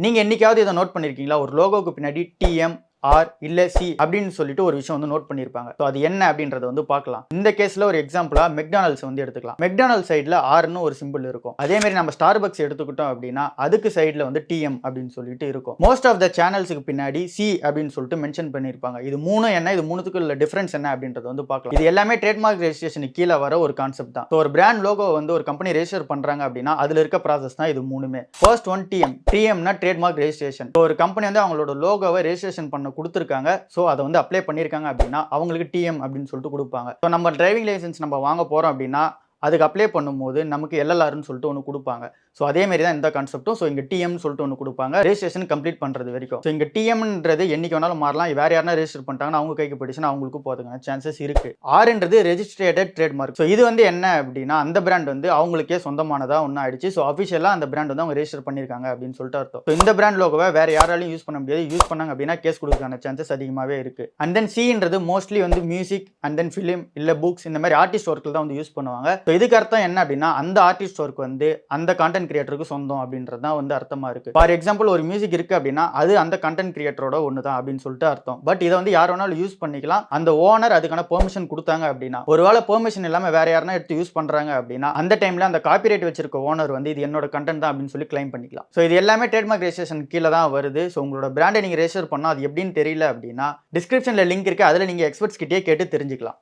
நீங்க என்னைக்காவது இதை நோட் பண்ணிருக்கீங்களா? ஒரு லோகோக்கு பின்னாடி டிஎம் ஆர் இல்ல சி அப்படின்னு சொல்லிட்டு ஒரு விஷயம் வந்து நோட் பண்ணிருப்பாங்க. ஸோ அது என்ன அப்படின்றத வந்து பார்க்கலாம். இந்த கேஸ்ல ஒரு எக்ஸாம்பிளா மெக்டானல்ட்ஸ் வந்து எடுத்துக்கலாம். மெக்டானல்ட்ஸ் சைட்ல ஆர்னு ஒரு சிம்பிள் இருக்கும். அதே மாதிரி நம்ம ஸ்டார்பக்ஸ் எடுத்துக்கிட்டோம் அப்படின்னா அதுக்கு சைட்ல வந்து டிஎம் அப்படின்னு சொல்லிட்டு இருக்கும். மோஸ்ட் ஆஃப் த சேனல்ஸுக்கு பின்னாடி சி அப்படின்னு சொல்லிட்டு மென்ஷன் பண்ணிருப்பாங்க. இது மூணு என்ன, இது மூணுத்துக்கு உள்ள டிஃபரன்ஸ் என்ன அப்படின்றத வந்து பார்க்கலாம். இது எல்லாமே ட்ரேட்மார்க் ரெஜிஸ்ட்ரேஷனுக்கு கீழே வர ஒரு கான்செப்ட் தான். ஸோ ஒரு பிராண்ட் லோகோ வந்து ஒரு கம்பெனி ரெஜிஸ்டர் பண்றாங்க அப்படின்னா அதுல இருக்க ப்ராசஸ் தான் இது மூணுமே. First one TM. டிஎம்னா ட்ரேட்மார்க் ரெஜிஸ்ட்ரேஷன். ஒரு கம்பெனி வந்து அவங்களோட லோகோவை ரெஜிஸ்ட்ரேஷன் பண்ண கொடுத்துருக்காங்க. ஸோ அதை வந்து அப்ளை பண்ணியிருக்காங்க அப்படின்னா அவங்களுக்கு டிஎம் அப்படின்னு சொல்லிட்டு கொடுப்பாங்க. ஸோ நம்ம டிரைவிங் லைசன்ஸ் நம்ம வாங்க போறோம் அப்படின்னா அதுக்கு அப்ளை பண்ணும்போது நமக்கு எல்எல்ஆர்னு சொல்லிட்டு ஒன்று கொடுப்பாங்க. ஸோ அதே மாதிரி தான் இந்த கான்செப்ட்டும். ஸோ இங்கே டிஎம்னு சொல்லிட்டு ஒன்று கொடுப்பாங்க ரெஜிஸ்ட்ரேஷன் கம்ப்ளீட் பண்ணுறது வரைக்கும். ஸோ இங்கே டிஎம்ன்றது என்னைக்கு வேணாலும் மாறலாம். வேற யாரா ரெஜிஸ்டர் பண்ணிட்டாங்கன்னா அவங்க கைக்கு போயிடுச்சுன்னா அவங்களுக்கு போகிறதுக்கான சான்சஸ் இருக்கு. ஆர்ன்றது ரெஜிஸ்ட்ரேட்டட் ட்ரேட்மார்க். ஸோ இது வந்து என்ன அப்படின்னா அந்த பிராண்ட் வந்து அவங்களுக்கே சொந்தமானதாக ஒன்று ஆயிடுச்சு. ஸோ அஃபிஷியலாக அந்த பிராண்ட் வந்து அவங்க ரெஜிஸ்டர் பண்ணியிருக்காங்க அப்படின்னு சொல்லிட்டு அர்த்தம். ஸோ இந்த பிராண்ட் லோகோவை வேற யாராலையும் யூஸ் பண்ண முடியாது. யூஸ் பண்ணாங்க அப்படின்னா கேஸ் கொடுக்கறதுக்கான சான்சஸ் அதிகமாகவே இருக்கு. அண்ட் தென் சின்றது மோஸ்ட்லி வந்து மியூசிக் அண்ட் தென் ஃபிலிம் இல்லை புக்ஸ் இந்த மாதிரி ஆர்டிஸ்ட் ஒர்க்கில் தான் வந்து யூஸ் பண்ணுவாங்க. ஸோ இதுக்கு அர்த்தம் என்ன அப்படின்னா அந்த ஆர்டிஸ்ட் ஒர்க் வந்து அந்த கான்டென்ட் கிரியேட்டருக்கு சொந்தம் அப்படின்றது தான் வந்து அர்த்தமா இருக்கு. ஃபார் எக்ஸாம்பிள் ஒரு மியூசிக் இருக்கு அப்படின்னா அது அந்த கண்டென்ட் கிரியேட்டரோட ஒன்று தான் அப்படின்னு சொல்லிட்டு அர்த்தம். பட் இதை வந்து யார் வேணாலும் யூஸ் பண்ணிக்கலாம். அந்த ஓனர் அதுக்கான பெர்மிஷன் கொடுத்தாங்க அப்படின்னா, ஒருவேளை பெர்மிஷன் இல்லாம வேற யாரா எடுத்து யூஸ் பண்றாங்க அப்படின்னா அந்த டைம்ல அந்த காப்பிரைட் வச்சிருக்க ஓனர் வந்து இது என்னோட கண்டென்ட் தான் அப்படின்னு சொல்லி கிளைம் பண்ணிக்கலாம். ஸோ இது எல்லாமே ட்ரேட்மார்க் ரெஜிஸ்ட்ரேஷன் கீழே தான் வருது. ஸோ உங்களோட பிராண்டை நீங்க ரெஜிஸ்டர் பண்ணா அது எப்படின்னு தெரியல அப்படின்னா டிஸ்கிரிப்ஷன்ல லிங்க் இருக்கு. அதில் நீங்க எக்ஸ்பர்ட்ஸ் கிட்டே கேட்டு தெரிஞ்சுக்கலாம்.